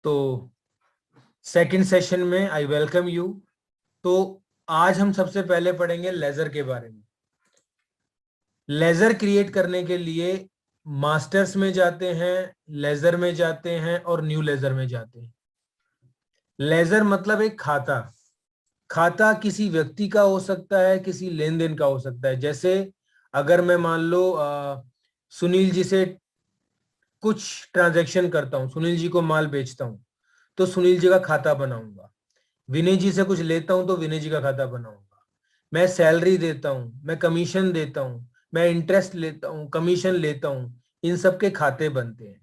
तो second session में I welcome you. तो आज हम सबसे पहले पढ़ेंगे लेजर के बारे में। लेजर क्रिएट करने के लिए मास्टर्स में जाते हैं, लेजर में जाते हैं और न्यू लेजर में जाते हैं। लेजर मतलब एक खाता। खाता किसी व्यक्ति का हो सकता है, किसी लेन देन का हो सकता है। जैसे अगर मैं मान लो सुनील जी से कुछ ट्रांजैक्शन करता हूं, सुनील जी को माल बेचता हूं, तो सुनील जी का खाता बनाऊंगा। विनय जी से कुछ लेता हूं तो विनय जी का खाता बनाऊंगा। मैं सैलरी देता हूं, मैं कमीशन देता हूं, मैं इंटरेस्ट लेता हूं, कमीशन लेता हूं, इन सब के खाते बनते हैं।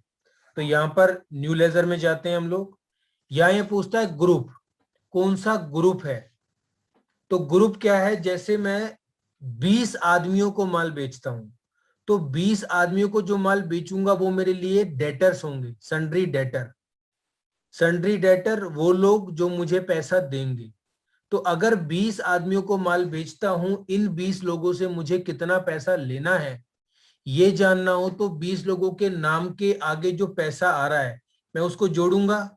तो यहाँ पर न्यू लेजर में जाते हैं हम लोग। यहाँ ये पूछता है ग्रुप, कौन सा ग्रुप है। तो ग्रुप क्या है, जैसे मैं 20 आदमियों को माल बेचता हूं, तो 20 आदमियों को जो माल बेचूंगा वो मेरे लिए डेटर्स होंगे, सन्ड्री डेटर। सन्ड्री डेटर वो लोग जो मुझे पैसा देंगे। तो अगर 20 आदमियों को माल बेचता हूं, इन 20 लोगों से मुझे कितना पैसा लेना है ये जानना हो, तो 20 लोगों के नाम के आगे जो पैसा आ रहा है मैं उसको जोड़ूंगा।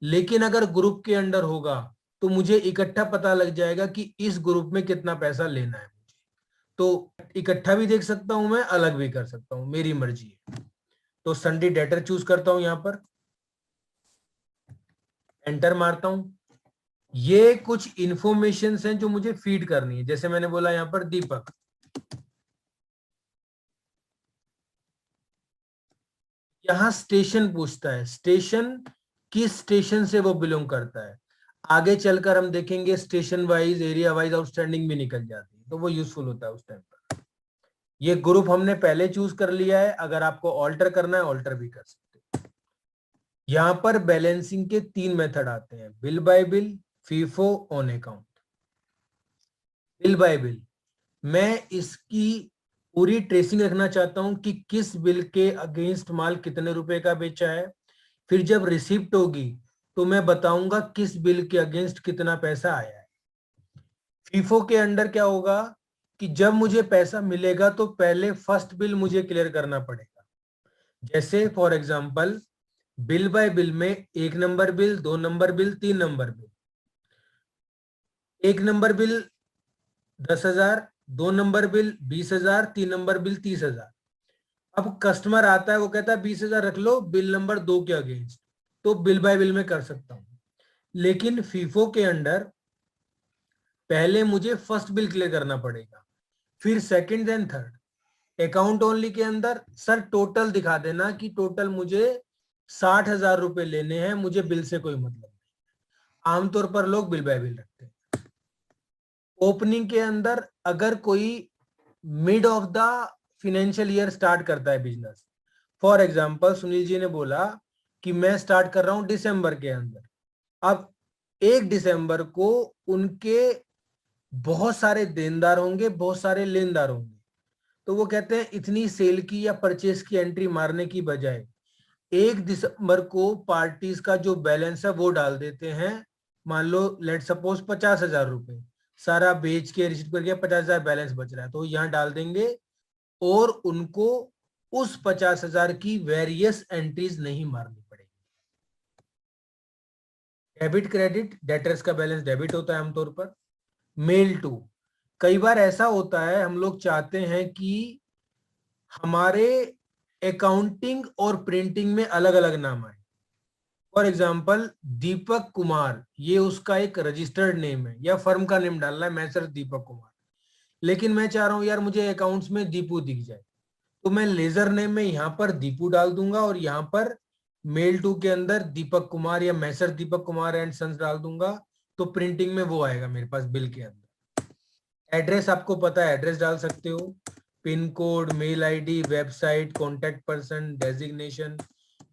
लेकिन अगर ग्रुप के अंडर होगा तो मुझे इकट्ठा पता लग जाएगा कि इस ग्रुप में कितना पैसा लेना है मुझे। तो इकट्ठा भी देख सकता हूं मैं, अलग भी कर सकता हूं, मेरी मर्जी है। तो सन्ड्री डेटर चूज करता हूं, यहां पर एंटर मारता हूं। ये कुछ इंफॉर्मेशन हैं जो मुझे फीड करनी है। जैसे मैंने बोला यहां पर दीपक, यहां स्टेशन पूछता है, स्टेशन किस स्टेशन से वो बिलोंग करता है। आगे चलकर हम देखेंगे station wise, area wise outstanding भी निकल जाती है, तो वो यूजफुल होता है उस टाइम पर। ये ग्रुप हमने पहले चूज कर लिया है, अगर आपको ऑल्टर करना है ऑल्टर भी कर सकते हैं। यहां पर बैलेंसिंग के 3 मेथड आते हैं, bill bye bill, FIFO, on account. Bill bye bill, मैं इसकी पूरी ट्रेसिंग रखना चाहता हूं कि किस बिल के अगेंस्ट माल कितने रुपए का बेचा है। फिर जब रिसिप्ट होगी तो मैं बताऊंगा किस बिल के अगेंस्ट कितना पैसा आया है। फीफो के अंडर क्या होगा कि जब मुझे पैसा मिलेगा तो पहले फर्स्ट बिल मुझे क्लियर करना पड़ेगा। जैसे for example bill bye bill में 1 number bill, 2 number bill, 3 number bill. 1 number bill 10,000, 2 number bill 20,000, 3 number bill 30,000। अब कस्टमर आता है, वो कहता है 20,000 रख लो बिल नंबर 2 के अगेंस्ट, तो बिल बाय बिल में कर सकता हूं। लेकिन फीफो के अंडर पहले मुझे फर्स्ट बिल क्लियर करना पड़ेगा, फिर second and third. Account only के अंदर सर टोटल दिखा देना कि टोटल मुझे 60,000 रुपए लेने हैं, मुझे बिल से कोई मतलब नहीं। आमतौर पर लोग बिल बाय बिल रखते हैं। ओपनिंग के अंदर अगर कोई mid of the financial year start करता है business, for example Sunil ji ने बोला कि मैं स्टार्ट कर रहा हूं दिसंबर के अंदर। अब 1 दिसंबर को उनके बहुत सारे देनदार होंगे, बहुत सारे लेनदार होंगे। तो वो कहते हैं इतनी सेल की या परचेस की एंट्री मारने की बजाय 1 दिसंबर को पार्टीज का जो बैलेंस है वो डाल देते हैं। मान लो लेट सपोज 50,000 रुपए सारा बेच के रिसीव करके 50,000 बैलेंस बच रहा है, तो यहां डाल देंगे और उनको उस 50,000 की वेरियस एंट्रीज नहीं मारनी पड़ेगी। डेबिट क्रेडिट, डेटर्स का बैलेंस डेबिट होता है आमतौर पर। मेल टू, कई बार ऐसा होता है हम लोग चाहते हैं कि हमारे अकाउंटिंग और प्रिंटिंग में अलग अलग नाम आए। फॉर एग्जाम्पल दीपक कुमार, ये उसका एक रजिस्टर्ड नेम है या फर्म का नेम डालना है, मैं सर दीपक कुमार। लेकिन मैं चाह रहा हूं यार मुझे अकाउंट्स में दीपू दिख जाए, तो मैं लेजर नेम में यहां पर दीपू डाल दूंगा और यहां पर मेल टू के अंदर दीपक कुमार या मैसर दीपक कुमार एंड सन्स डाल दूंगा। तो प्रिंटिंग में वो आएगा मेरे पास बिल के अंदर। एड्रेस आपको पता है, एड्रेस डाल सकते हो, pin code, mail ID, website, contact person, designation,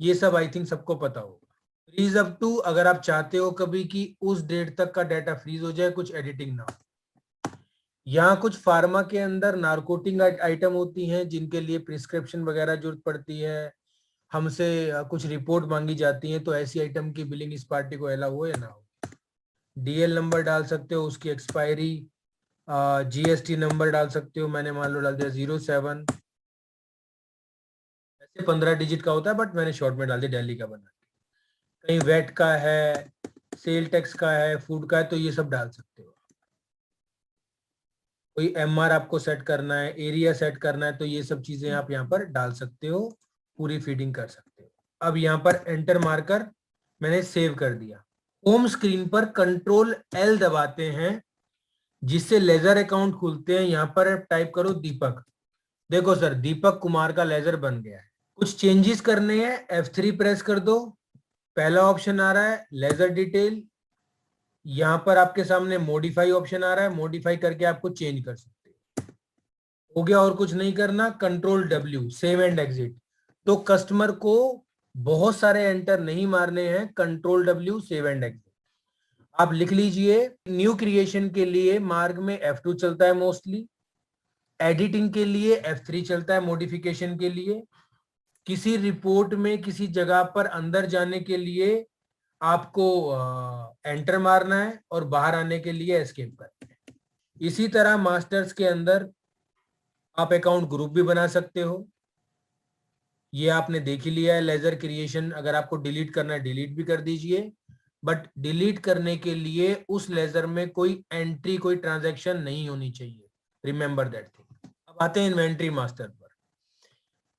ये सब आई थिंक सबको पता होगा। फ्रीज अप टू, अगर आप चाहते हो कभी कि उस डेट तक का डाटा फ्रीज हो जाए, कुछ एडिटिंग ना हो। यहाँ कुछ फार्मा के अंदर नारकोटिक आइटम होती हैं जिनके लिए प्रिस्क्रिप्शन वगैरह जरूरत पड़ती है, हमसे कुछ रिपोर्ट मांगी जाती है, तो ऐसी आइटम की बिलिंग इस पार्टी को अलाउ हो या ना हो। डीएल नंबर डाल सकते हो, उसकी एक्सपायरी, जीएसटी नंबर डाल सकते हो, मैंने मान लो डाल दिया 07, ऐसे 15 डिजिट का होता है बट मैंने शॉर्ट में डाल दिया दिल्ली का बना। कहीं वेट का है, सेल टैक्स का है, फूड का है, तो ये सब डाल सकते हो। कोई एमआर आपको सेट करना है, एरिया सेट करना है, तो ये सब चीजें आप यहाँ पर डाल सकते हो, पूरी फीडिंग कर सकते हो। अब यहाँ पर एंटर मारकर मैंने सेव कर दिया। होम स्क्रीन पर कंट्रोल एल दबाते हैं, जिससे लेजर अकाउंट खुलते हैं। यहाँ पर टाइप करो दीपक। देखो सर, दीपक कुमार का लेजर बन गया है। कुछ चेंजेस करने हैं, F3 प्रेस कर दो। पहला ऑप्शन आ रहा है लेजर डिटेल, यहां पर आपके सामने मॉडिफाई ऑप्शन आ रहा है, मॉडिफाई करके आपको चेंज कर सकते हो। हो गया, और कुछ नहीं करना। Control W save and exit. तो कस्टमर को बहुत सारे एंटर नहीं मारने हैं, control W save and exit आप लिख लीजिए। न्यू क्रिएशन के लिए मार्ग में F2 चलता है मोस्टली, एडिटिंग के लिए F3 चलता है, मॉडिफिकेशन के लिए। किसी रिपोर्ट में किसी जगह पर अंदर जाने के लिए आपको एंटर मारना है, और बाहर आने के लिए एस्केप करना है। इसी तरह मास्टर्स के अंदर आप अकाउंट ग्रुप भी बना सकते हो। ये आपने देख ही लिया है, लेजर क्रिएशन। अगर आपको डिलीट करना है डिलीट भी कर दीजिए, बट डिलीट करने के लिए उस लेजर में कोई एंट्री, कोई ट्रांजैक्शन नहीं होनी चाहिए। Remember that thing. अब आते हैं इन्वेंट्री मास्टर पर।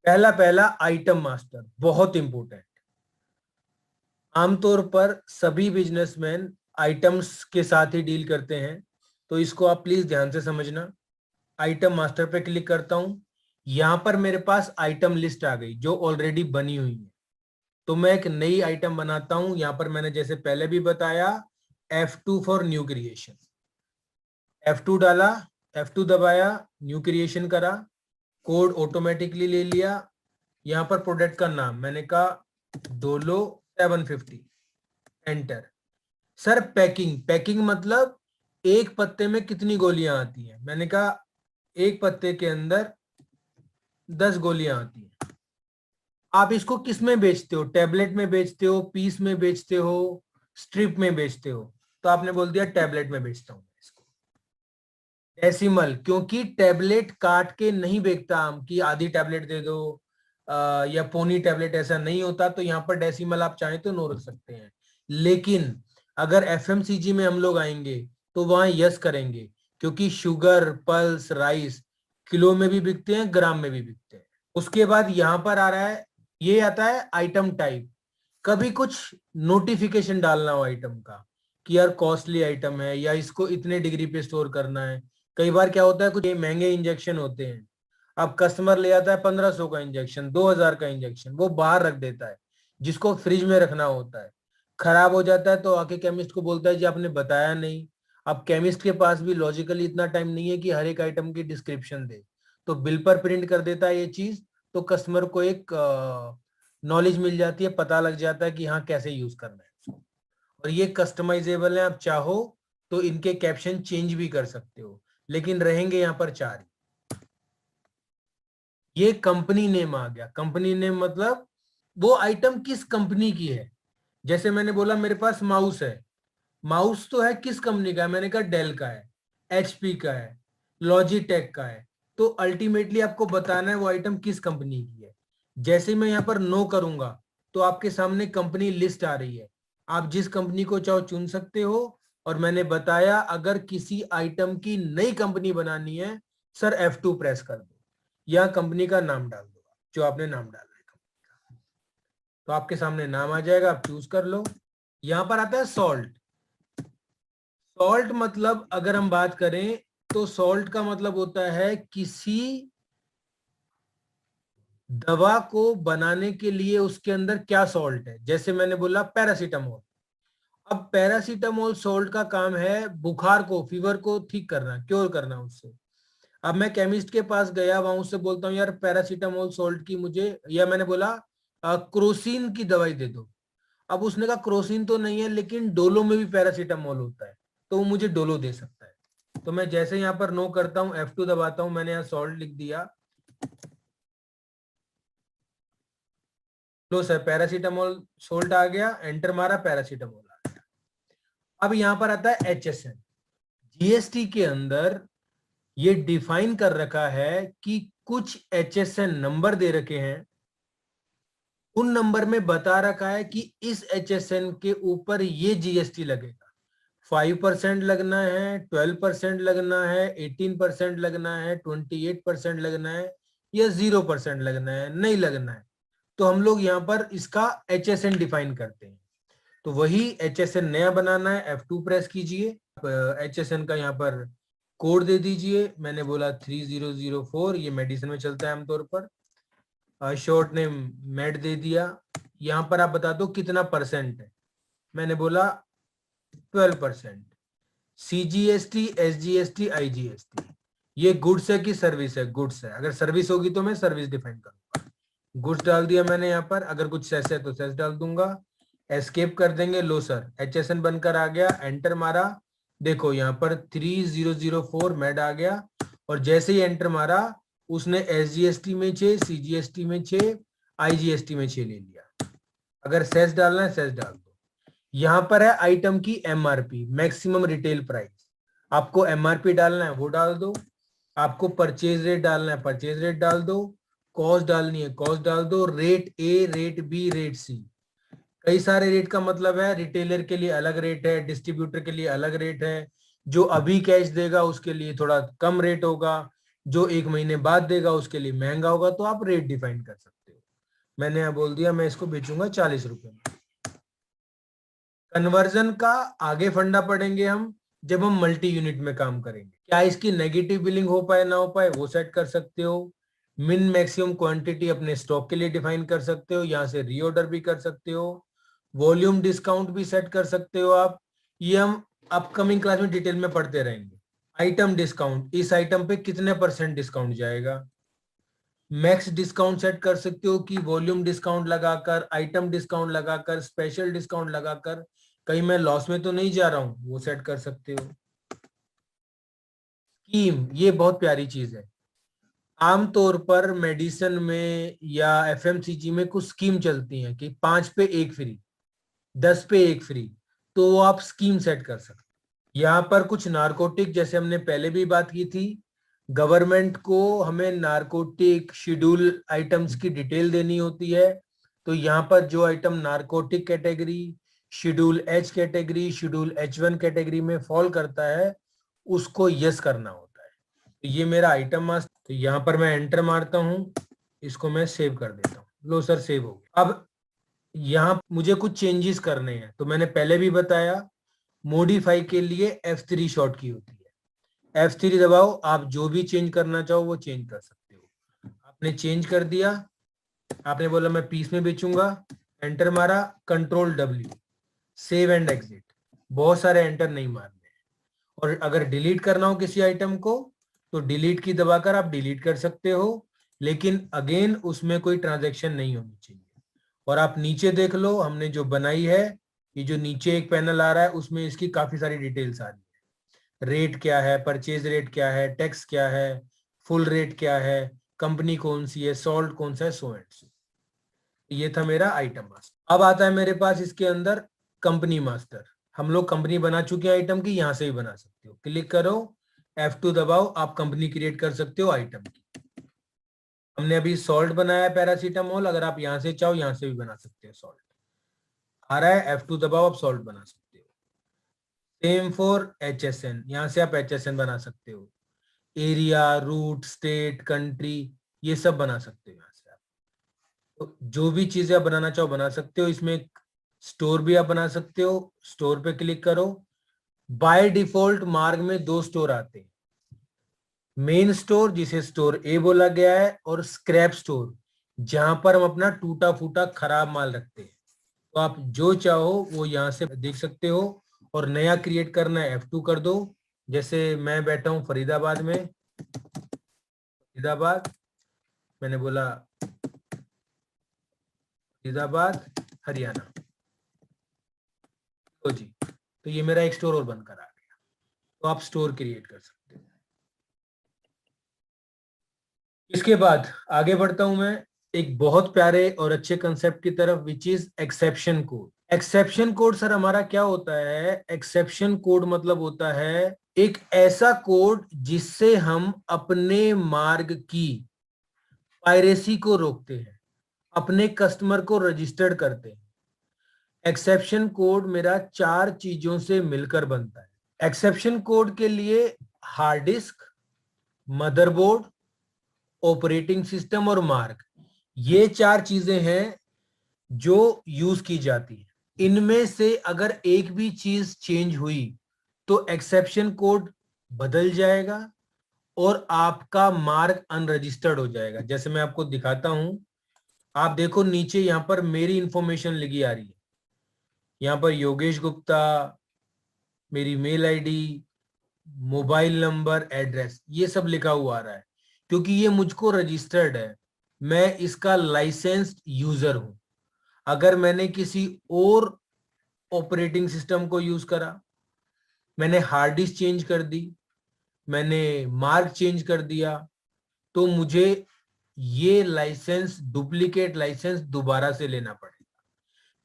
पहला आइटम मास्टर बहुत इंपॉर्टेंट। आमतौर पर सभी बिजनेसमैन आइटम्स के साथ ही डील करते हैं, तो इसको आप प्लीज ध्यान से समझना। आइटम मास्टर पे क्लिक करता हूं, यहां पर मेरे पास आइटम लिस्ट आ गई जो ऑलरेडी बनी हुई है। तो मैं एक नई आइटम बनाता हूं। यहां पर मैंने जैसे पहले भी बताया, F2 for new creation. F2 डाला, F2 दबाया, न्यू क्रिएशन करा, कोड ऑटोमेटिकली ले लिया। यहां पर प्रोडक्ट का नाम मैंने कहा Dolo 750, enter. Sir packing, packing मतलब एक पत्ते में कितनी गोलियां आती हैं? मैंने कहा एक पत्ते के अंदर 10 गोलियां आती हैं। आप इसको किस में बेचते हो? टैबलेट में बेचते हो, पीस में बेचते हो, स्ट्रिप में बेचते हो? तो आपने बोल दिया टैबलेट में बेचता हूं इसको। डेसिमल, क्योंकि टैबलेट काट के नहीं बेचता हम कि आधी टैबलेट दे दो या पौनी टैबलेट, ऐसा नहीं होता। तो यहाँ पर डेसिमल आप चाहें तो नो रख सकते हैं। लेकिन अगर एफएमसीजी में हम लोग आएंगे तो वहां यस करेंगे, क्योंकि शुगर, पल्स, राइस किलो में भी बिकते हैं, ग्राम में भी बिकते हैं। उसके बाद यहां पर आ रहा है, ये आता है आइटम टाइप। कभी कुछ नोटिफिकेशन डालना हो आइटम का कि यार कॉस्टली आइटम है, या इसको इतने डिग्री पे स्टोर करना है। कई बार क्या होता है, कुछ महंगे इंजेक्शन होते हैं, अब कस्टमर ले आता है 1500 का इंजेक्शन, 2000 का इंजेक्शन, वो बाहर रख देता है, जिसको फ्रिज में रखना होता है। खराब हो जाता है तो आके केमिस्ट को बोलता है जी आपने बताया नहीं। अब केमिस्ट के पास भी लॉजिकली इतना टाइम नहीं है कि हर एक आइटम की डिस्क्रिप्शन दे, तो बिल पर प्रिंट कर देता है ये चीज। तो कस्टमर को एक नॉलेज मिल जाती है, पता लग जाता है कि हाँ कैसे यूज करना है उसको। और ये कस्टमाइजेबल है, आप चाहो तो इनके कैप्शन चेंज भी कर सकते हो, लेकिन रहेंगे यहाँ पर 4। ये कंपनी नेम आ गया। कंपनी नेम मतलब वो आइटम किस कंपनी की है। जैसे मैंने बोला मेरे पास माउस है, माउस तो है किस कंपनी का है? मैंने कहा डेल का है, एचपी का है, लॉजिटेक का है। तो अल्टीमेटली आपको बताना है वो आइटम किस कंपनी की है। जैसे मैं यहाँ पर नो करूंगा तो आपके सामने कंपनी लिस्ट आ रही है, आप जिस कंपनी को चाहो चुन सकते हो। और मैंने बताया अगर किसी आइटम की नई कंपनी बनानी है, सर F2 प्रेस कर दो, या कंपनी का नाम डाल दो जो आपने नाम डालना है कंपनी का। तो आपके सामने नाम आ जाएगा, आप चूज कर लो। यहां पर आता है सॉल्ट। सॉल्ट मतलब अगर हम बात करें तो सॉल्ट का मतलब होता है किसी दवा को बनाने के लिए उसके अंदर क्या सॉल्ट है। जैसे मैंने बोला पैरासीटामोल, अब पैरासीटामोल सॉल्ट का काम है बुखार को, फीवर को ठीक करना, क्योर करना उससे। अब मैं केमिस्ट के पास गया, वहां उससे बोलता हूँ यार पैरासीटामोल सॉल्ट की मुझे, या मैंने बोला क्रोसिन की दवाई दे दो। अब उसने कहा क्रोसिन तो नहीं है, लेकिन डोलो में भी पैरासीटामोल होता है, तो वो मुझे डोलो दे सकता है। तो मैं जैसे यहाँ पर नो करता हूँ, F2 दबाता हूँ, मैंने यहाँ सॉल्ट लिख दिया। लो सर पैरासीटामोल सॉल्ट आ गया, एंटर मारा, पैरासीटामोल आ गया। अब यहाँ पर आता है HSN। जीएसटी के अंदर ये डिफाइन कर रखा है कि कुछ HSN नंबर दे रखे हैं, उन नंबर में बता रखा है कि इस HSN के ऊपर ये GST लगेगा, 5% लगना है, 12% लगना है, 18% लगना है, 28% लगना है, या 0% लगना है, नहीं लगना है। तो हम लोग यहाँ पर इसका HSN डिफाइन करते हैं। तो वही HSN नया बनाना है, F2 प्रेस कीजिए, HSN का यहाँ पर कोड दे दीजिए। मैंने बोला 3004, ये मेडिसिन में चलता है आमतौर पर। शॉर्ट नेम मेड दे दिया। यहाँ पर आप बता दो कितना परसेंट है। मैंने बोला 12%। CGST, SGST, IGST, ये गुड्स है कि सर्विस है? गुड्स है। अगर सर्विस होगी तो मैं सर्विस डिफाइन करूंगा। गुड्स डाल दिया मैंने यहाँ पर। अगर कुछ सेस है तो सेस डाल दूंगा। एस्केप कर देंगे। लो सर, HSN बनकर आ गया, एंटर मारा। देखो यहाँ पर 3004 मेड आ गया, और जैसे ही एंटर मारा उसने SGST में 6, CGST में 6, IGST में 6 ले लिया। अगर सेस डालना है सेस डाल दो। यहाँ पर है आइटम की MRP, मैक्सिमम रिटेल प्राइस। आपको MRP डालना है वो डाल दो, आपको परचेज रेट डालना है परचेज रेट डाल दो, कॉस्ट डालनी है कॉस्ट डाल दो, rate A, rate B, rate C। कई सारे रेट का मतलब है, रिटेलर के लिए अलग रेट है, डिस्ट्रीब्यूटर के लिए अलग रेट है, जो अभी कैश देगा उसके लिए थोड़ा कम रेट होगा, जो 1 महीने बाद देगा उसके लिए महंगा होगा। तो आप रेट डिफाइन कर सकते हो। मैंने यहाँ बोल दिया मैं इसको बेचूंगा 40 रुपए में। कन्वर्जन का आगे फंडा पढ़ेंगे हम, जब हम मल्टी यूनिट में काम करेंगे। क्या इसकी नेगेटिव बिलिंग हो पाए ना हो पाए वो सेट कर सकते हो। मिन मैक्सिमम क्वांटिटी अपने स्टॉक के लिए डिफाइन कर सकते हो, यहां से रीऑर्डर भी कर सकते हो। वॉल्यूम डिस्काउंट भी सेट कर सकते हो आप। ये हम अपकमिंग क्लास में डिटेल में पढ़ते रहेंगे। आइटम डिस्काउंट, इस आइटम पे कितने % डिस्काउंट जाएगा। मैक्स डिस्काउंट सेट कर सकते हो कि वॉल्यूम डिस्काउंट लगाकर, आइटम डिस्काउंट लगाकर, स्पेशल डिस्काउंट लगाकर, कहीं मैं लॉस में तो नहीं जा रहा हूं, वो सेट कर सकते हो। स्कीम, ये बहुत प्यारी चीज है। आमतौर पर मेडिसिन में या FMCG में कुछ स्कीम चलती हैं कि 5 पे 1 फ्री, 10 पे 1 फ्री, तो वो आप स्कीम सेट कर सकते हैं। यहाँ पर कुछ नारकोटिक, जैसे हमने पहले भी बात की थी, गवर्नमेंट को हमें नारकोटिक शेड्यूल आइटम्स की डिटेल देनी होती है। तो यहाँ पर जो item narcotic category, schedule H category, schedule H1 category में फॉल करता है, उसको यस करना होता है। तो ये मेरा आइटम मास्टर, तो यहाँ पर मैं एंटर मारता हूँ, इसको मैं सेव कर देता हूँ। लो सर, सेव हो गया। अब यहाँ मुझे कुछ चेंजेस करने हैं, तो मैंने पहले भी बताया, मॉडिफाई के लिए F3 शॉर्ट की होती है। F3 दबाओ, आप जो भी चेंज करना चाहो वो चेंज कर सकते हो। आपने चेंज कर दिया, आपने बोला मैं पीस में बेचूंगा, एंटर मारा, control W, save and exit. बहुत सारे एंटर नहीं मारने हैं। और अगर डिलीट करना हो किसी आइटम को तो डिलीट की दबाकर आप डिलीट कर सकते हो, लेकिन अगेन उसमें कोई ट्रांजैक्शन नहीं होनी चाहिए। और आप नीचे देख लो, हमने जो बनाई है, ये जो नीचे एक पैनल आ रहा है उसमें इसकी काफी सारी डिटेल्स आ रही है। रेट क्या है, परचेज रेट क्या है, टैक्स क्या है, फुल रेट क्या है, कंपनी कौन सी है, सॉल्ट कौन सा है, सो एंड सो। ये था मेरा आइटम मास्टर। अब आता है मेरे पास इसके अंदर कंपनी मास्टर। हम लोग कंपनी बना चुके हैं आइटम की, यहां से भी बना सकते हो। क्लिक करो, F2 दबाओ, आप कंपनी क्रिएट कर सकते हो आइटम की। हमने अभी सॉल्ट बनाया है, पैरासीटामोल। अगर आप यहां से चाहो यहां से भी बना सकते हो। सॉल्ट आ रहा है, F2 दबाओ, आप सॉल्ट बना सकते हो। सेम फॉर HSN, यहां से आप HSN बना सकते हो। एरिया, रूट, स्टेट, कंट्री, ये सब बना सकते हो यहाँ से आप। तो जो भी चीजें आप बनाना चाहो बना सकते हो। इसमें स्टोर भी आप बना सकते हो। स्टोर पे क्लिक करो। बाय डिफॉल्ट मार्ग में 2 स्टोर आते हैं, मेन स्टोर जिसे स्टोर ए बोला गया है, और स्क्रैप स्टोर जहां पर हम अपना टूटा फूटा खराब माल रखते हैं। तो आप जो चाहो वो यहाँ से देख सकते हो। और नया क्रिएट करना है, F2 कर दो। जैसे मैं बैठा हूँ फरीदाबाद में, फरीदाबाद, मैंने बोला फरीदाबाद, हरियाणा। तो जी, तो ये मेरा एक स्टोर और बनकर आ गया। तो आप स्टोर क्रिएट कर सकते हो। इसके बाद आगे बढ़ता हूं मैं एक बहुत प्यारे और अच्छे कंसेप्ट की तरफ, which is exception code. Exception code sir हमारा क्या होता है? एक्सेप्शन कोड मतलब होता है एक ऐसा कोड जिससे हम अपने मार्ग की पायरेसी को रोकते हैं। अपने कस्टमर को रजिस्टर्ड करते हैं। एक्सेप्शन कोड मेरा 4 चीजों से मिलकर बनता है। एक्सेप्शन कोड के लिए hard disk, motherboard, operating system और मार्क, ये 4 चीजें हैं जो यूज की जाती है। इनमें से अगर एक भी चीज चेंज हुई तो एक्सेप्शन कोड बदल जाएगा और आपका मार्क अनरजिस्टर्ड हो जाएगा। जैसे मैं आपको दिखाता हूं, आप देखो नीचे यहां पर मेरी इंफॉर्मेशन लिखी आ रही है। यहां पर योगेश गुप्ता, मेरी mail ID, mobile number, address, ये सब लिखा हुआ आ रहा है क्योंकि ये मुझको रजिस्टर्ड है, मैं इसका लाइसेंस्ड यूजर हूं। अगर मैंने किसी और ऑपरेटिंग सिस्टम को यूज करा, मैंने हार्ड डिस्क चेंज कर दी, मैंने मार्क चेंज कर दिया, तो मुझे ये लाइसेंस, डुप्लीकेट लाइसेंस दोबारा से लेना पड़ेगा।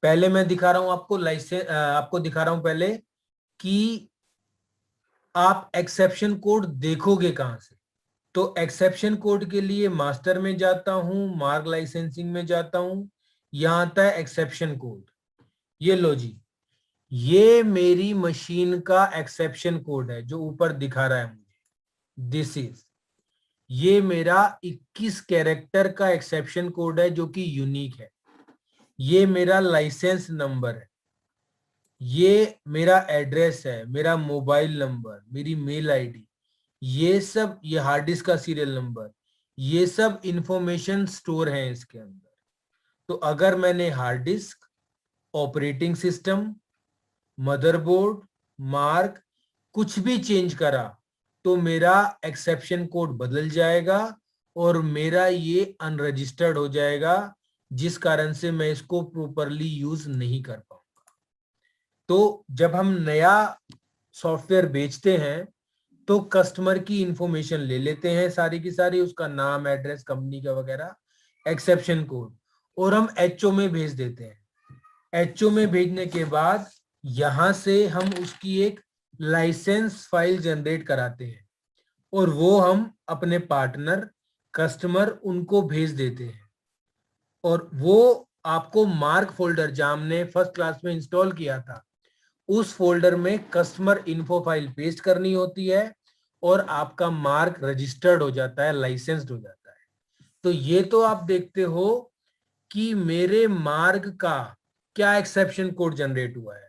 पहले मैं दिखा रहा हूं आपको लाइसेंस, आपको दिखा रहा हूं पहले कि आप एक्सेप्शन कोड देखोगे कहां से। तो एक्सेप्शन कोड के लिए मास्टर में जाता हूं, मार्क लाइसेंसिंग में जाता हूं, यहां आता है एक्सेप्शन कोड। ये लो जी, ये मेरी मशीन का एक्सेप्शन कोड है जो ऊपर दिखा रहा है मुझे। दिस इज, ये मेरा 21 कैरेक्टर का एक्सेप्शन कोड है जो कि यूनिक है। ये मेरा लाइसेंस नंबर है, ये मेरा एड्रेस है, मेरा मोबाइल नंबर, मेरी मेल आईडी, ये सब, ये हार्ड डिस्क का सीरियल नंबर, ये सब इंफॉर्मेशन स्टोर है इसके अंदर। तो अगर मैंने hard disk, operating system, motherboard, mark कुछ भी चेंज करा तो मेरा एक्सेप्शन कोड बदल जाएगा और मेरा ये अनरजिस्टर्ड हो जाएगा, जिस कारण से मैं इसको प्रॉपरली यूज नहीं कर पाऊंगा। तो जब हम नया सॉफ्टवेयर बेचते हैं तो कस्टमर की इंफॉर्मेशन ले लेते हैं सारी की सारी, उसका नाम, एड्रेस, कंपनी का वगैरह, एक्सेप्शन कोड, और हम एचओ में भेज देते हैं। एचओ में भेजने के बाद यहां से हम उसकी एक लाइसेंस फाइल जनरेट कराते हैं और वो हम अपने पार्टनर, कस्टमर, उनको भेज देते हैं। और वो आपको मार्क फोल्डर, जहां हमने फर्स्ट क्लास में इंस्टॉल किया था, उस फोल्डर में कस्टमर इन्फो फाइल पेस्ट करनी होती है और आपका मार्क रजिस्टर्ड हो जाता है, लाइसेंस्ड हो जाता है। तो ये तो आप देखते हो कि मेरे मार्क का क्या एक्सेप्शन कोड जनरेट हुआ है।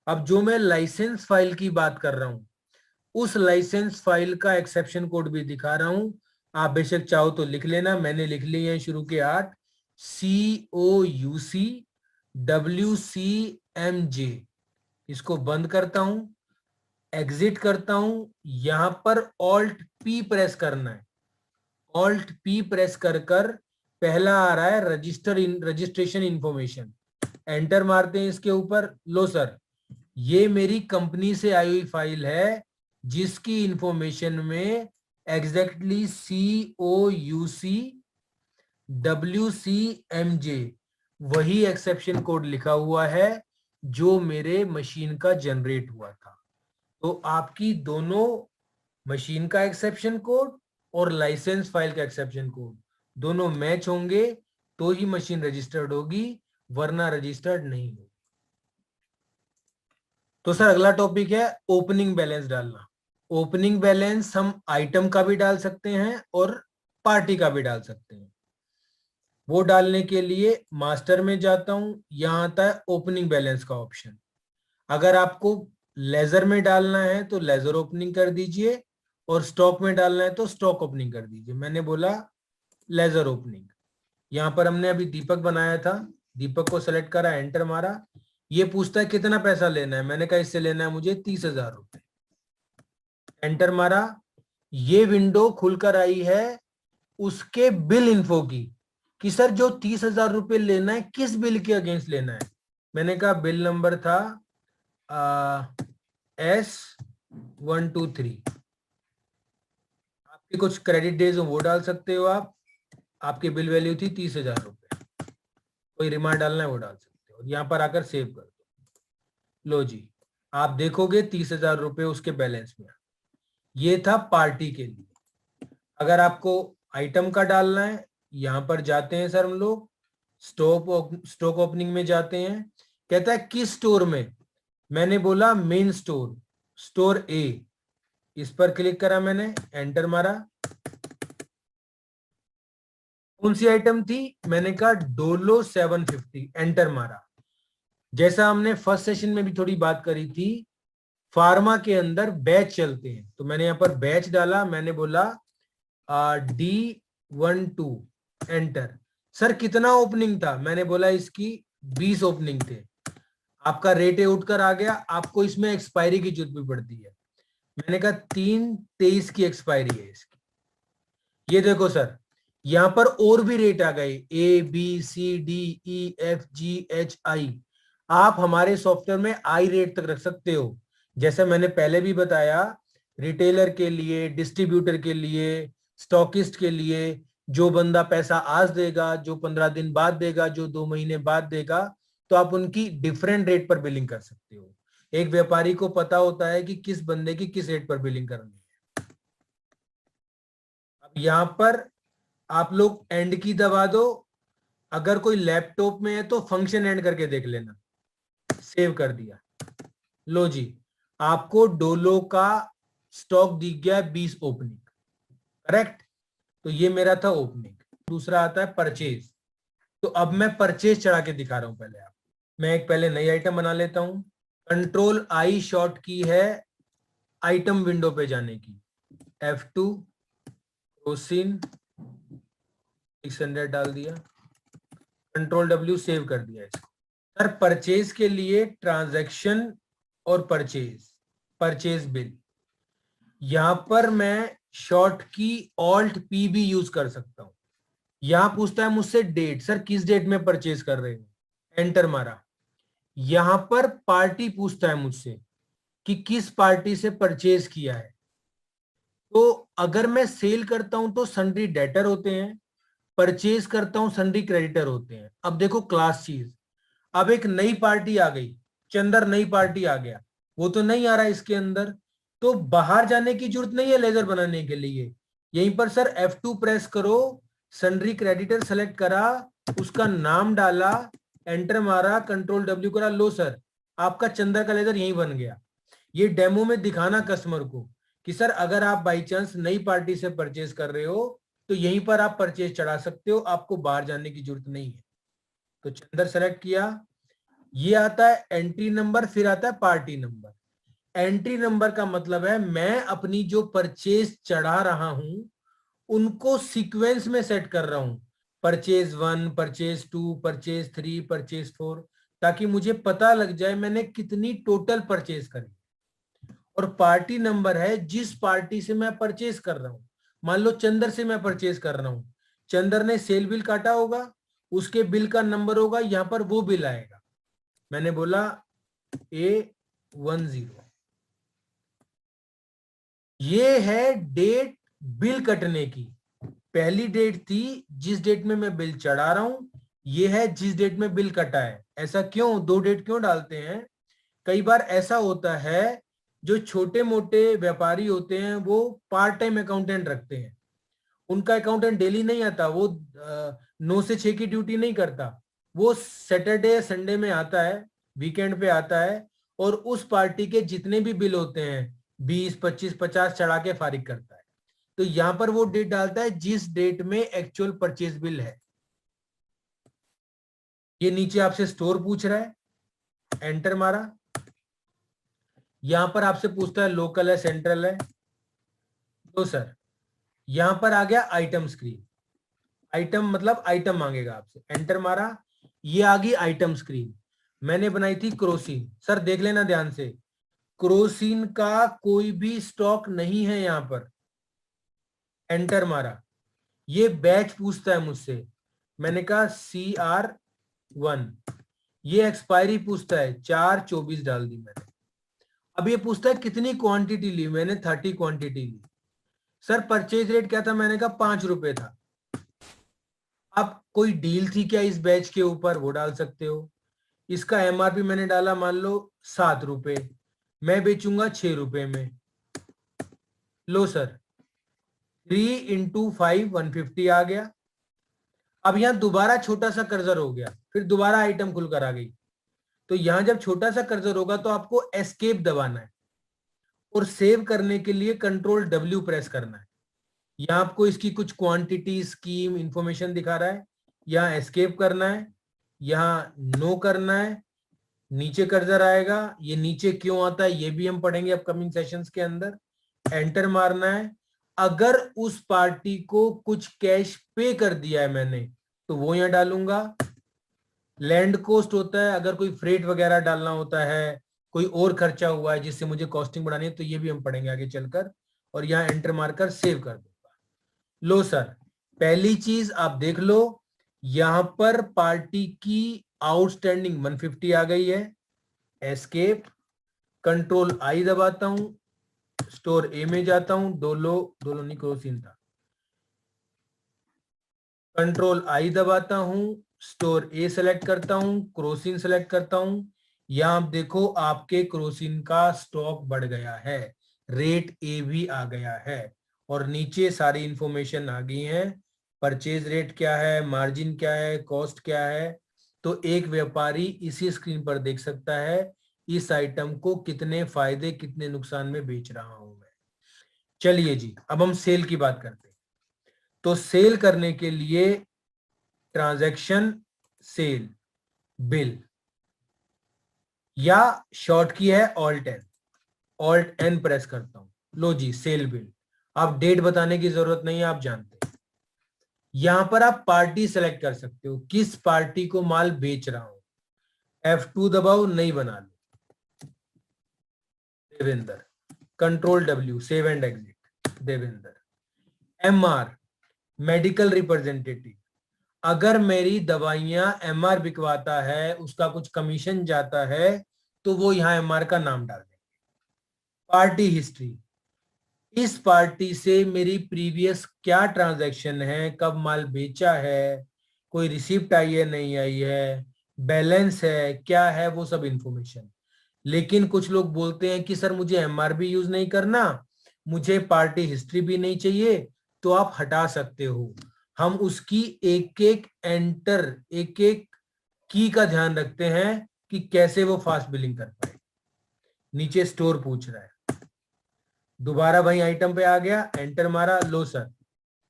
अब जो मैं लाइसेंस फाइल की बात कर रहा हूं, उस लाइसेंस फाइल का एक्सेप्शन कोड भी दिखा रहा हूं। आप बेशक चाहो तो लिख लेना, मैंने लिख लिए हैं शुरू के 8, COUCWCMJ। इसको बंद करता हूं, एग्जिट करता हूं, यहां पर ऑल्ट पी प्रेस करना है। ऑल्ट पी प्रेस कर कर पहला आ रहा है रजिस्ट्रेशन इंफॉर्मेशन, एंटर मारते हैं इसके ऊपर। लो सर, ये मेरी कंपनी से आई हुई फाइल है जिसकी इंफॉर्मेशन में एग्जैक्टली COUCWCMJ वही एक्सेप्शन कोड लिखा हुआ है जो मेरे मशीन का जनरेट हुआ था। तो आपकी दोनों मशीन का एक्सेप्शन कोड और लाइसेंस फाइल का एक्सेप्शन कोड दोनों मैच होंगे तो ही मशीन रजिस्टर्ड होगी, वरना रजिस्टर्ड नहीं होगी। तो सर अगला टॉपिक है ओपनिंग बैलेंस डालना। ओपनिंग बैलेंस हम आइटम का भी डाल सकते हैं और पार्टी का भी डाल सकते हैं। वो डालने के लिए मास्टर में जाता हूं, यहां आता है ओपनिंग बैलेंस का ऑप्शन। अगर आपको लेजर में डालना है तो लेजर ओपनिंग कर दीजिए और स्टॉक में डालना है तो स्टॉक ओपनिंग कर दीजिए। मैंने बोला लेजर ओपनिंग। यहां पर हमने अभी दीपक बनाया था, दीपक को सेलेक्ट करा, एंटर मारा, ये पूछता है कितना पैसा लेना है, मैंने कहा इससे लेना है मुझे 30,000 रुपए, एंटर मारा। ये विंडो खुलकर आई है उसके बिल इन्फो की, कि सर जो 30,000 रुपए लेना है किस बिल के अगेंस्ट लेना है। मैंने कहा बिल नंबर था S123। आपके कुछ क्रेडिट डेज हो वो डाल सकते हो आप। आपकी बिल वैल्यू थी 30,000 रुपए, कोई रिमार्क डालना है वो डाल सकते हो, यहां पर आकर सेव कर दो। लो जी, आप देखोगे 30,000 रुपए उसके बैलेंस में। ये था पार्टी के लिए। अगर आपको आइटम का डालना है, यहां पर जाते हैं सर हम लोग, स्टॉक ओपनिंग में जाते हैं, कहता है किस स्टोर में, मैंने बोला मेन स्टोर, स्टोर ए, इस पर क्लिक करा मैंने, एंटर मारा। कौन सी आइटम थी, मैंने कहा डोलो 750, एंटर मारा। जैसा हमने फर्स्ट सेशन में भी थोड़ी बात करी थी, फार्मा के अंदर बैच चलते हैं, तो मैंने यहां पर बैच डाला, मैंने बोला D12, एंटर। सर कितना ओपनिंग था, मैंने बोला इसकी 20 ओपनिंग थे। आपका रेट उठकर आ गया, आपको इसमें एक्सपायरी की जरूरत भी पड़ती है, मैंने कहा 3/23 की एक्सपायरी है इसकी। ये देखो सर, यहां पर और भी रेट आ गए, ABCDEFGHI। आप हमारे सॉफ्टवेयर में आई रेट तक रख सकते हो। जैसे मैंने पहले भी बताया, रिटेलर के लिए, डिस्ट्रीब्यूटर के लिए, स्टॉकिस्ट के लिए, जो बंदा पैसा आज देगा, जो 15 दिन बाद देगा, जो 2 महीने बाद देगा, तो आप उनकी डिफरेंट रेट पर बिलिंग कर सकते हो। एक व्यापारी को पता होता है कि किस बंदे की किस रेट पर बिलिंग करनी है। अब यहां पर आप लोग एंड की दबा दो, अगर कोई लैपटॉप में है तो फंक्शन एंड करके देख लेना। सेव कर दिया, लो जी, आपको डोलो का स्टॉक दिख गया 20 ओपनिंग, करेक्ट। तो ये मेरा था ओपनिंग। दूसरा आता है परचेज। तो अब मैं परचेज चढ़ा के दिखा रहा हूं पहले आप। मैं एक पहले नई आइटम बना लेता हूं। कंट्रोल आई शॉर्ट की है आइटम विंडो पे जाने की, F2, क्रोसिन 600 डाल दिया, कंट्रोल W, सेव कर दिया इसको। सर परचेज के लिए ट्रांजैक्शन और परचेज बिल, यहां पर मैं शॉर्ट की ऑल्ट P भी यूज कर सकता हूं। यहां पूछता है मुझसे डेट, सर किस डेट में परचेज कर रहे हो, एंटर मारा। यहां पर पार्टी पूछता है मुझसे कि किस पार्टी से परचेज किया है। तो अगर मैं सेल करता हूं तो सन्ड्री डेटर होते हैं, परचेज करता हूं सन्ड्री क्रेडिटर होते हैं। अब देखो क्लास चीज, अब एक नई पार्टी आ गई, चंदर नई पार्टी आ गया, वो तो नहीं आ रहा इसके अंदर, तो बाहर जाने की जरूरत नहीं है लेजर बनाने के लिए। यहीं पर सर F2 प्रेस करो, सन्ड्री क्रेडिटर सेलेक्ट करा, उसका नाम डाला, एंटर मारा, कंट्रोल W करा, लो सर आपका चंदर का लेजर यहीं बन गया। ये डेमो में दिखाना कस्टमर को कि सर अगर आप बाई चांस नई पार्टी से परचेज कर रहे हो तो यहीं पर आप परचेज चढ़ा सकते हो, आपको बाहर जाने की जरूरत नहीं है। तो चंदर सेलेक्ट किया, ये आता है एंट्री नंबर, फिर आता है पार्टी नंबर। एंट्री नंबर का मतलब है मैं अपनी जो परचेज चढ़ा रहा हूं उनको सीक्वेंस में सेट कर रहा हूं, परचेज 1, परचेज 2, परचेज 3, परचेज 4, ताकि मुझे पता लग जाए मैंने कितनी टोटल परचेज करी। और पार्टी नंबर है जिस पार्टी से मैं परचेज कर रहा हूं। मान लो चंदर से मैं परचेज कर रहा हूं, चंदर ने सेल बिल काटा होगा, उसके बिल का नंबर होगा, यहां पर वो बिल आएगा, मैंने बोला A10। ये है डेट बिल कटने की। पहली डेट थी जिस डेट में मैं बिल चढ़ा रहा हूं, ये है जिस डेट में बिल कटा है। ऐसा क्यों, दो डेट क्यों डालते हैं, कई बार ऐसा होता है जो छोटे मोटे व्यापारी होते हैं वो पार्ट टाइम अकाउंटेंट रखते हैं, उनका अकाउंटेंट डेली नहीं आता, वो 9 से 6 की ड्यूटी नहीं करता, वो सैटरडे संडे में आता है, वीकेंड पे आता है, और उस पार्टी के जितने भी बिल होते हैं 20, 25, 50 चढ़ा के फारिग करता है। तो यहां पर वो डेट डालता है जिस डेट में एक्चुअल परचेज बिल है। ये नीचे आपसे स्टोर पूछ रहा है, एंटर मारा, यहां पर आपसे पूछता है लोकल है सेंट्रल है, तो सर यहां पर आ गया आइटम स्क्रीन, आइटम मतलब आइटम मांगेगा आपसे, एंटर मारा, ये आ गई आइटम स्क्रीन। मैंने बनाई थी क्रोसिन, सर देख लेना ध्यान से, क्रोसिन का कोई भी स्टॉक नहीं है यहां पर, एंटर मारा। ये बैच पूछता है मुझसे, मैंने कहा CR1, ये एक्सपायरी पूछता है 4/24 डाल दी मैंने। अब ये पूछता है कितनी क्वांटिटी ली, मैंने 30 क्वांटिटी ली। सर परचेज रेट क्या था, मैंने कहा 5 रुपए था। अब कोई डील थी क्या इस बैच के ऊपर, वो डाल सकते हो। इसका MRP मैंने डाला मान लो 7 रुपए, मैं बेचूंगा 6 रुपए में, लो सर 3 × 5 150 आ गया। अब यहाँ दोबारा छोटा सा कर्सर हो गया, फिर दोबारा आइटम खुलकर आ गई। तो यहां जब छोटा सा कर्सर होगा तो आपको एस्केप दबाना है और सेव करने के लिए कंट्रोल W प्रेस करना है। यहाँ आपको इसकी कुछ क्वांटिटी, स्कीम, इंफॉर्मेशन दिखा रहा है। यहाँ एस्केप करना है, यहाँ नो करना है, नीचे कर्सर आएगा। ये नीचे क्यों आता है ये भी हम पढ़ेंगे अपकमिंग सेशंस के अंदर। एंटर मारना है। अगर उस पार्टी को कुछ कैश पे कर दिया है मैंने तो वो यहां डालूंगा। लैंड कॉस्ट होता है, अगर कोई फ्रेट वगैरह डालना होता है, कोई और खर्चा हुआ है जिससे मुझे कॉस्टिंग बढ़ानी है, तो ये भी हम पढ़ेंगे आगे चलकर। और यहाँ एंटर मारकर सेव कर दूंगा। लो सर, पहली चीज आप देख लो, यहां पर पार्टी की आउटस्टैंडिंग 150 आ गई है। एस्केप, कंट्रोल आई दबाता हूं, स्टोर ए में जाता हूं, डोलो नहीं क्रोसिन था, कंट्रोल आई दबाता हूं, स्टोर ए सेलेक्ट करता हूं, क्रोसिन सेलेक्ट करता हूं। यहां आप देखो आपके क्रोसिन का स्टॉक बढ़ गया है, रेट ए भी आ गया है और नीचे सारी इंफॉर्मेशन आ गई है। परचेज रेट क्या है, मार्जिन क्या है, कॉस्ट क्या है। तो एक व्यापारी इसी स्क्रीन पर देख सकता है इस आइटम को कितने फायदे कितने नुकसान में बेच रहा हूं मैं। चलिए जी, अब हम सेल की बात करते हैं। तो सेल करने के लिए ट्रांजैक्शन, सेल, बिल, या शॉर्ट की है ऑल्ट एन प्रेस करता हूं। लो जी, सेल बिल। अब डेट बताने की जरूरत नहीं है, आप जानते हैं। यहां पर आप पार्टी सेलेक्ट कर सकते हो, किस पार्टी को माल बेच रहा हूं। F2 दबाओ, नहीं बना लो, Devendra. Control W, save and exit, Devendra. MR, medical representative, अगर मेरी दवाइयां MR बिकवाता है, उसका कुछ कमीशन जाता है, तो वो यहां MR का नाम डाल देंगे। पार्टी हिस्ट्री, इस पार्टी से मेरी प्रीवियस क्या ट्रांजैक्शन है, कब माल बेचा है, कोई रिसिप्ट आई है नहीं आई है, बैलेंस है क्या है, वो सब इंफॉर्मेशन। लेकिन कुछ लोग बोलते हैं कि सर मुझे MR भी यूज नहीं करना, मुझे पार्टी हिस्ट्री भी नहीं चाहिए, तो आप हटा सकते हो। हम उसकी एक एक एंटर, एक एक की का ध्यान रखते हैं कि कैसे वो फास्ट बिलिंग कर पाए। नीचे स्टोर पूछ रहा है, दोबारा वही आइटम पे आ गया, एंटर मारा। लो सर,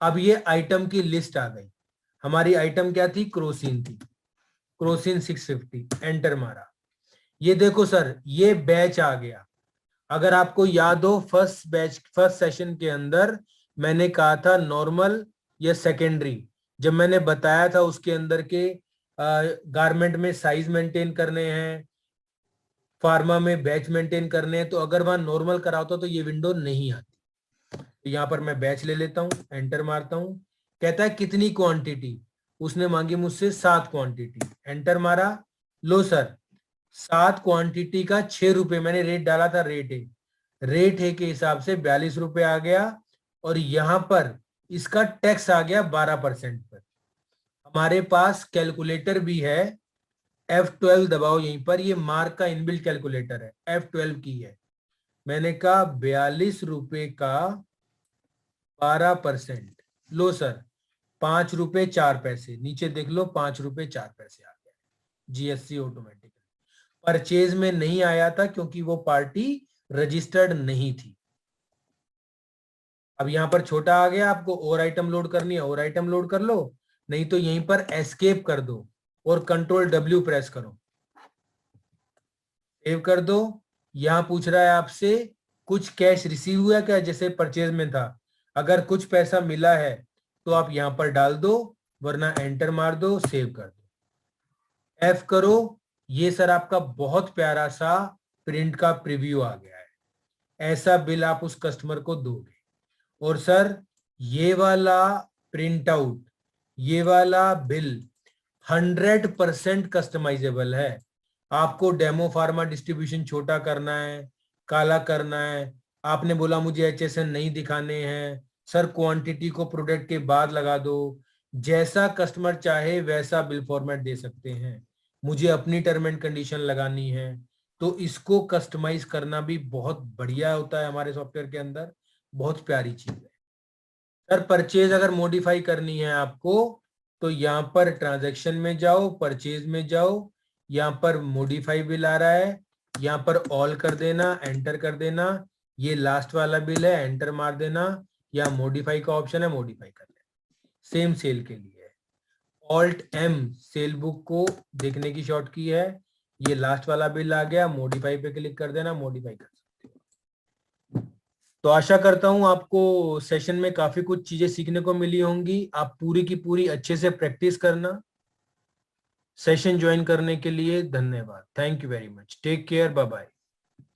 अब ये आइटम की लिस्ट आ गई। हमारी आइटम क्या थी, क्रोसिन थी, क्रोसिन 650, एंटर मारा। ये देखो सर, ये बैच आ गया। अगर आपको याद हो फर्स्ट बैच, फर्स्ट सेशन के अंदर मैंने कहा था नॉर्मल या सेकेंडरी, जब मैंने बताया था उसके अंदर के गारमेंट में साइज मेंटेन करने हैं, फार्मा में बैच मेंटेन करने हैं, तो अगर वहां नॉर्मल करा होता तो ये विंडो नहीं आती। तो यहां पर मैं बैच ले लेता हूं, एंटर मारता हूं। कहता है कितनी क्वांटिटी, उसने मांगी मुझसे 7 क्वांटिटी, एंटर मारा। लो सर, 7 क्वांटिटी का 6 रुपए मैंने रेट डाला था, रेट है के हिसाब से 42 रुपए आ गया। और यहां पर इसका टैक्स आ गया 12% पर। हमारे पास कैलकुलेटर भी है, F12 दबाओ यहीं पर, ये मार्क का इनबिल्ट कैलकुलेटर है, F12 की है। मैंने कहा 42 रुपए का 12%। लो सर, 5 रुपए 4 पैसे, नीचे देख लो 5 रुपए 4 पैसे आ गया, GST ऑटोमेटिकली। परचेज में नहीं आया था क्योंकि वो पार्टी रजिस्टर्ड नहीं थी। अब यहां पर छोटा आ गया, आपको और आइटम लोड करनी है और आइटम लोड कर लो, नहीं तो यहीं पर एस्केप कर दो और कंट्रोल W प्रेस करो, सेव कर दो। यहां पूछ रहा है आपसे कुछ कैश रिसीव हुआ क्या, जैसे परचेज में था। अगर कुछ पैसा मिला है तो आप यहां पर डाल दो, वरना एंटर मार दो, सेव कर दो, F करो। ये सर आपका बहुत प्यारा सा प्रिंट का प्रीव्यू आ गया है। ऐसा बिल आप उस कस्टमर को दोगे। और सर ये वाला प्रिंट आउट, ये वाला बिल 100% कस्टमाइजेबल है। आपको डेमो फार्मा डिस्ट्रीब्यूशन छोटा करना है, काला करना है, आपने बोला मुझे HSN नहीं दिखाने हैं, सर क्वांटिटी को प्रोडक्ट के बाद लगा दो, जैसा कस्टमर चाहे वैसा बिल फॉर्मेट दे सकते हैं। मुझे अपनी टर्म एंड कंडीशन लगानी है, तो इसको कस्टमाइज करना भी बहुत बढ़िया होता है हमारे सॉफ्टवेयर के अंदर, बहुत प्यारी चीज है। सर परचेज अगर मॉडिफाई करनी है आपको तो यहाँ पर ट्रांजैक्शन में जाओ, परचेज में जाओ, यहाँ पर मॉडिफाई बिल आ रहा है, यहाँ पर ऑल कर देना, एंटर कर देना, ये लास्ट वाला बिल है, एंटर मार देना, यहाँ मॉडिफाई का ऑप्शन है, मॉडिफाई कर लेना। सेम सेल के लिए ऑल्ट एम सेल बुक को देखने की शॉर्ट की है, ये लास्ट वाला बिल आ गया, मॉडिफाई पे क्लिक कर देना, मॉडिफाई कर सकते हो। तो आशा करता हूं आपको सेशन में काफी कुछ चीजें सीखने को मिली होंगी। आप पूरी की पूरी अच्छे से प्रैक्टिस करना। सेशन ज्वाइन करने के लिए धन्यवाद। Thank you very much. Take care. Bye bye.